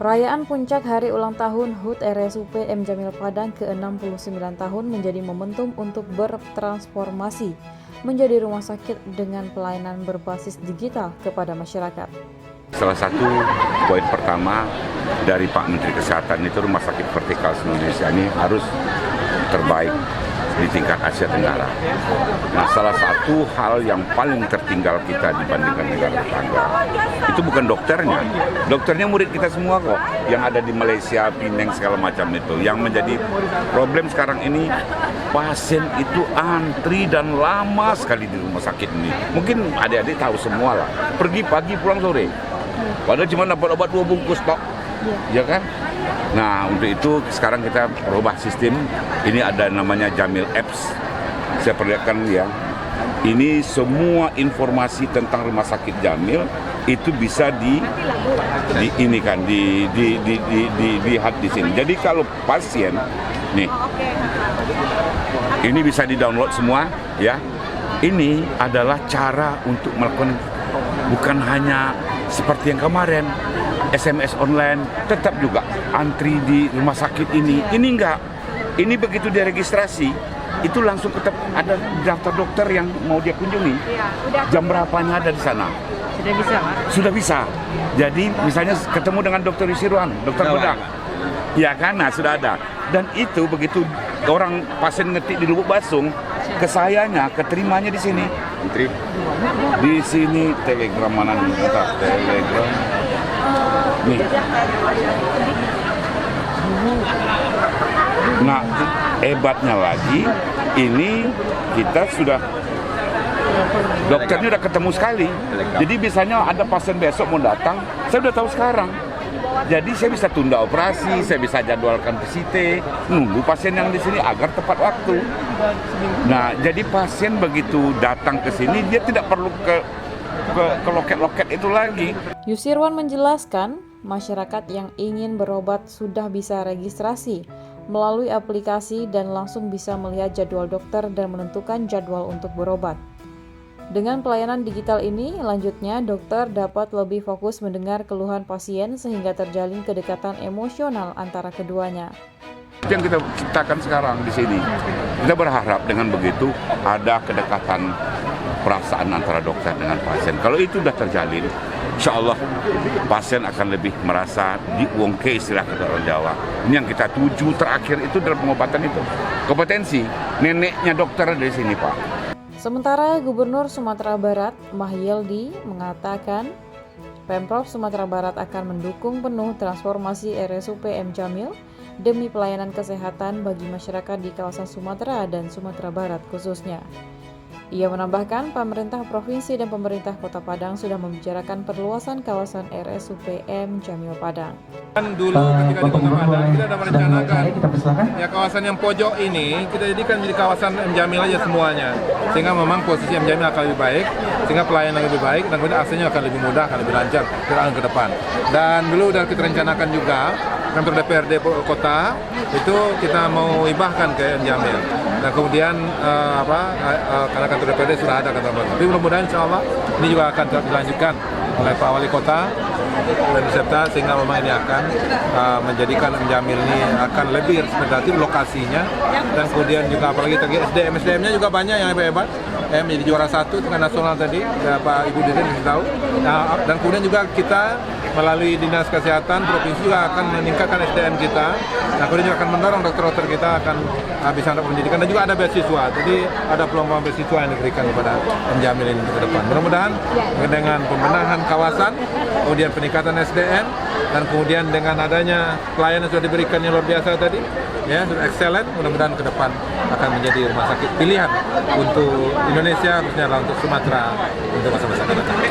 Perayaan puncak hari ulang tahun HUT RSUP M. Jamil Padang ke-69 tahun menjadi momentum untuk bertransformasi menjadi rumah sakit dengan pelayanan berbasis digital kepada masyarakat. Salah satu poin pertama dari Pak Menteri Kesehatan itu rumah sakit vertikal Indonesia ini harus terbaik di tingkat Asia Tenggara. Nah, salah satu hal yang paling tertinggal kita dibandingkan negara tetangga itu bukan dokternya. Dokternya murid kita semua kok, yang ada di Malaysia, Penang, segala macam itu. Yang menjadi problem sekarang ini, pasien itu antri dan lama sekali di rumah sakit ini. Mungkin adik-adik tahu semua lah, pergi pagi pulang sore. Padahal cuma dapat obat 2 bungkus tok, ya kan? Nah, untuk itu sekarang kita berubah sistem. Ini ada namanya Jamil Apps. Saya perlihatkan ya. Ini semua informasi tentang rumah sakit Jamil itu bisa dilihat di sini. Jadi kalau pasien nih, ini bisa di-download semua ya. Ini adalah cara untuk melakukan, bukan hanya seperti yang kemarin SMS online, tetap juga antri di rumah sakit ini. Ini enggak. Ini begitu dia registrasi, itu langsung tetap ada daftar dokter yang mau dia kunjungi. Jam berapanya ada di sana. Sudah bisa, Pak? Sudah bisa. Jadi misalnya ketemu dengan dokter Yusirwan, dokter bedah. Ya kan, nah sudah ada. Dan itu begitu orang pasien ngetik di Lubuk Basung, ke sayanya, keterimanya di sini. Di sini Telegram mana nih? Telegram. Nih. Nah, hebatnya lagi, ini kita sudah dokternya udah ketemu sekali. Jadi biasanya ada pasien besok mau datang, saya udah tahu sekarang. Jadi saya bisa tunda operasi, saya bisa jadwalkan PCT, nunggu pasien yang di sini agar tepat waktu. Nah, jadi pasien begitu datang ke sini dia tidak perlu ke loket-loket itu lagi. Yusirwan menjelaskan, masyarakat yang ingin berobat sudah bisa registrasi melalui aplikasi dan langsung bisa melihat jadwal dokter dan menentukan jadwal untuk berobat. Dengan pelayanan digital ini, lanjutnya dokter dapat lebih fokus mendengar keluhan pasien sehingga terjalin kedekatan emosional antara keduanya. Itu yang kita ciptakan sekarang di sini. Kita berharap dengan begitu ada kedekatan perasaan antara dokter dengan pasien. Kalau itu sudah terjalin, insya Allah pasien akan lebih merasa diwongke, istilah kata orang Jawa. Ini yang kita tuju terakhir itu dalam pengobatan itu. Kompetensi neneknya dokter dari sini, Pak. Sementara Gubernur Sumatera Barat, Mahyildi, mengatakan Pemprov Sumatera Barat akan mendukung penuh transformasi RSUP M. Jamil demi pelayanan kesehatan bagi masyarakat di kawasan Sumatera dan Sumatera Barat khususnya. Ia menambahkan pemerintah provinsi dan pemerintah Kota Padang sudah membicarakan perluasan kawasan RSUP M. Jamil Padang. Dulu ketika di Kota Padang kita sudah merencanakan ya kawasan yang pojok ini kita jadikan menjadi kawasan M. Jamil aja semuanya, sehingga memang posisi M. Jamil akan lebih baik, sehingga pelayanan lebih baik dan kemudian aksesnya akan lebih mudah, akan lebih lancar ke depan. Dan dulu sudah kita rencanakan juga kantor DPRD Kota itu kita mau hibahkan ke M. Jamil. Dan kemudian karena kantor DPRD sudah ada kantor baru. Tapi mudah-mudahan insya Allah ini juga akan dilanjutkan oleh Pak Wali Kota dan beserta, sehingga memang ini akan menjadikan M. Jamil ini akan lebih representatif lokasinya, dan kemudian juga apalagi tadi SDM-nya juga banyak yang hebat-hebat. Menjadi juara 1 tingkat nasional tadi, Pak Ibu Dirjen tahu. Nah, dan kemudian juga kita melalui Dinas Kesehatan Provinsi juga akan meningkatkan SDM kita. Nah, kemudian juga akan mendorong dokter-dokter kita akan bisa mendapat pendidikan, dan juga ada beasiswa. Jadi ada peluang beasiswa yang diberikan kepada M. Jamil ini ke depan. Mudah-mudahan dengan pembenahan kawasan, kemudian peningkatan SDM, dan kemudian dengan adanya pelayanan yang sudah diberikan yang luar biasa tadi, ya sudah excellent, mudah-mudahan ke depan akan menjadi rumah sakit pilihan untuk Indonesia, khususnya untuk Sumatera untuk masa-masa akan datang.